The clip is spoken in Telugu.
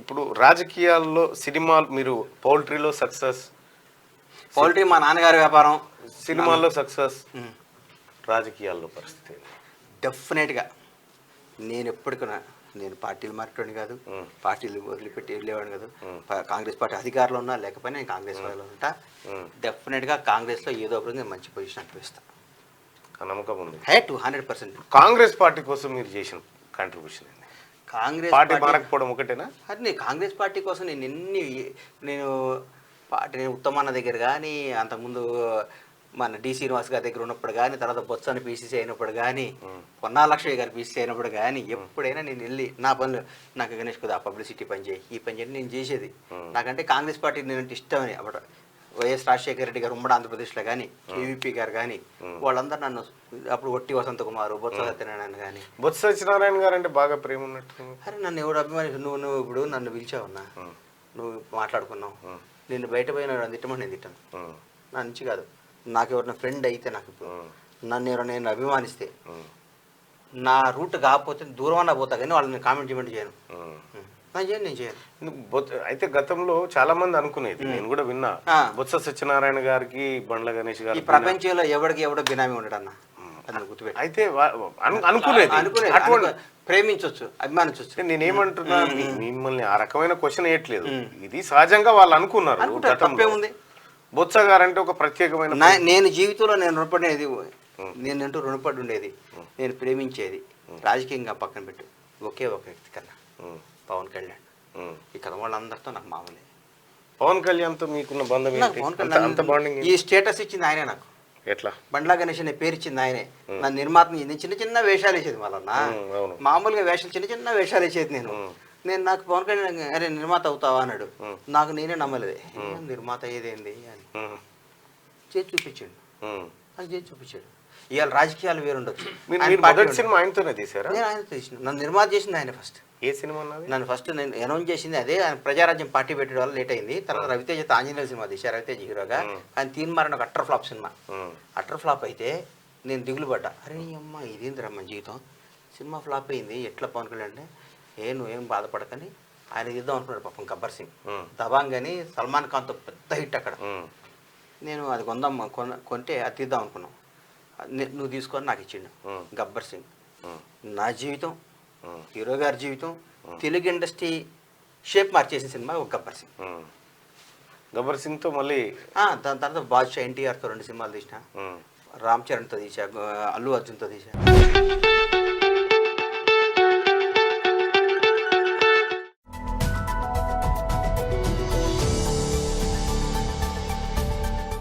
ఇప్పుడు రాజకీయాల్లో సినిమాలు మీరు పౌల్ట్రీలో సక్సెస్, పౌల్ట్రీ మా నాన్నగారి వ్యాపారం, సినిమాల్లో సక్సెస్, రాజకీయాల్లో పరిస్థితి డెఫినెట్గా నేను ఎప్పటికైనా నేను పార్టీలు మారేటోని కాదు, పార్టీలు వదిలిపెట్టి వెళ్ళేవాడిని కాదు. కాంగ్రెస్ పార్టీ అధికారంలో ఉన్నా లేకపోయినా నేను కాంగ్రెస్ వాళ్ళలో ఉంటా. డెఫినెట్గా కాంగ్రెస్లో ఏదో ఒకటి నేను మంచి పొజిషన్ అనిపిస్తాను. నమ్మకం ఉంది. 100%. కాంగ్రెస్ పార్టీ కోసం మీరు చేసిన కాంట్రిబ్యూషన్ ఏంది? కాంగ్రెస్ పార్టీ మారకపోవడం ఒకటేనా? అది కాంగ్రెస్ పార్టీ కోసం నేను ఉత్తమన్న దగ్గర కానీ, అంతకుముందు మన డి శ్రీనివాస్ గారి దగ్గర ఉన్నప్పుడు కానీ, తర్వాత బొత్సని పీసీసీ అయినప్పుడు కానీ, పొన్నాల లక్ష్మి గారు పీసీసీ అయినప్పుడు కానీ, ఎప్పుడైనా నేను వెళ్ళి నా పనులు నాకు గణేష్ కుదా పబ్లిసిటీ పని చేయి, ఈ పని చేయండి నేను చేసేది. నాకంటే కాంగ్రెస్ పార్టీ నేను ఇష్టమని అప్పుడు వైఎస్ రాజశేఖర రెడ్డి గారు ఉమ్మడి ఆంధ్రప్రదేశ్లో కానీ, కేవీపీ గారు కానీ, వాళ్ళందరూ నన్ను అప్పుడు ఒట్టి వసంత కుమార్, బొత్స సత్యనారాయణ కానీ. బొత్స సత్యనారాయణ గారు అంటే బాగా ప్రేమ ఉన్నట్టు. అరే నన్ను ఎవడు అభిమాని, నువ్వు ఇప్పుడు నన్ను పిలిచావన్నా, నువ్వు మాట్లాడుకున్నావు, నేను బయట పోయిన తిట్టమని నేను తిట్టాను. నా నుంచి కాదు, నాకు ఎవరైనా ఫ్రెండ్ అయితే, నాకు ఇప్పుడు నన్ను ఎవరైనా నేను అభిమానిస్తే నా రూట్ కాకపోతే దూరం అన్నా పోతా కానీ వాళ్ళని కామెంట్ చేయను. నేను చేయను. అయితే గతంలో చాలా మంది అనుకునేది, నేను కూడా విన్నా, బొత్స సత్యనారాయణ గారికి బండ్ల గణేష్ గారు ఈ ప్రపంచంలో ఎవడో బినామీ ఉండడన్నా, అది గుర్తుపెట్టి. అయితే అనుకునేది ప్రేమించవచ్చు, అభిమానించవచ్చు. నేనేమంటున్నా, మిమ్మల్ని ఆ రకమైన క్వశ్చన్ వేయట్లేదు, ఇది సహజంగా వాళ్ళు అనుకున్నారు. తప్పేముంది? బొత్స గారు అంటే ఒక ప్రత్యేకమైన, నేను జీవితంలో నేను రుణపడేది, నేనంటూ రుణపడి ఉండేది, నేను ప్రేమించేది రాజకీయంగా పక్కన పెట్టు ఒకే ఒక వ్యక్తి కన్నా, పవన్ కళ్యాణ్. ఈ కథ వాళ్ళందరితో నాకు మామూలే. పవన్ కళ్యాణ్తో మీకున్న బంధం ఈ స్టేటస్ ఇచ్చింది ఆయనే నాకు. ఎట్లా? బండ్లా గణేష్ అనే పేరు ఇచ్చింది ఆయనే. నా నిర్మాతని చిన్న చిన్న వేషాలు వేసేది, వాళ్ళన్న మామూలుగా వేషాలు చిన్న వేషాలు వేసేది. నాకు పవన్ కళ్యాణ్ అరే నిర్మాత అవుతావా అన్నాడు. నాకు నేనే నమ్మలేదే, నిర్మాత అయ్యేదేంది అని చేసి చూపించాడు. అది చేసి చూపించాడు. ఇవాళ రాజకీయాలు వేరుండొచ్చు. సినిమా ఆయనతోనే తీసారా? నేను ఆయన తీసిన, నన్ను నిర్మాత చేసింది ఆయన ఫస్ట్. ఏ సినిమా? నన్ను ఫస్ట్ నేను అనౌన్స్ చేసింది అదే. ఆయన ప్రజారాజ్యం పార్టీ పెట్టడం వల్ల లేట్ అయింది. తర్వాత రవితేజ ఆంజనేయ సినిమా తీశారు, రవితేజ హీరోగా. కానీ తీన్మారని ఒక utter flop cinema. Utter flop అయితే నేను దిగులు పడ్డా, అరే అమ్మ ఇదేంద్రా మన జీవితం, సినిమా ఫ్లాప్ అయింది, ఎట్లా పవన్ కళ్యాణ్ అంటే నువ్వేం బాధపడకని ఆయన తీద్దాం అనుకున్నాడు. పాపం గబ్బర్ సింగ్ దబాంగ్ అని సల్మాన్ ఖాన్తో పెద్ద హిట్ అక్కడ. నేను అది కొంటే అది తీద్దాం అనుకున్నాం. నువ్వు తీసుకొని నాకు ఇచ్చిండు గబ్బర్ సింగ్. నా జీవితం, హీరో గారి జీవితం, తెలుగు ఇండస్ట్రీ షేప్ మార్చేసిన సినిమా ఒక గబ్బర్ సింగ్. గబ్బర్ సింగ్తో మళ్ళీ దాని తర్వాత బాద్షా ఎన్టీఆర్తో 2 సినిమాలు తీసిన, రామ్ చరణ్తో తీసా, అల్లు అర్జున్తో తీసా.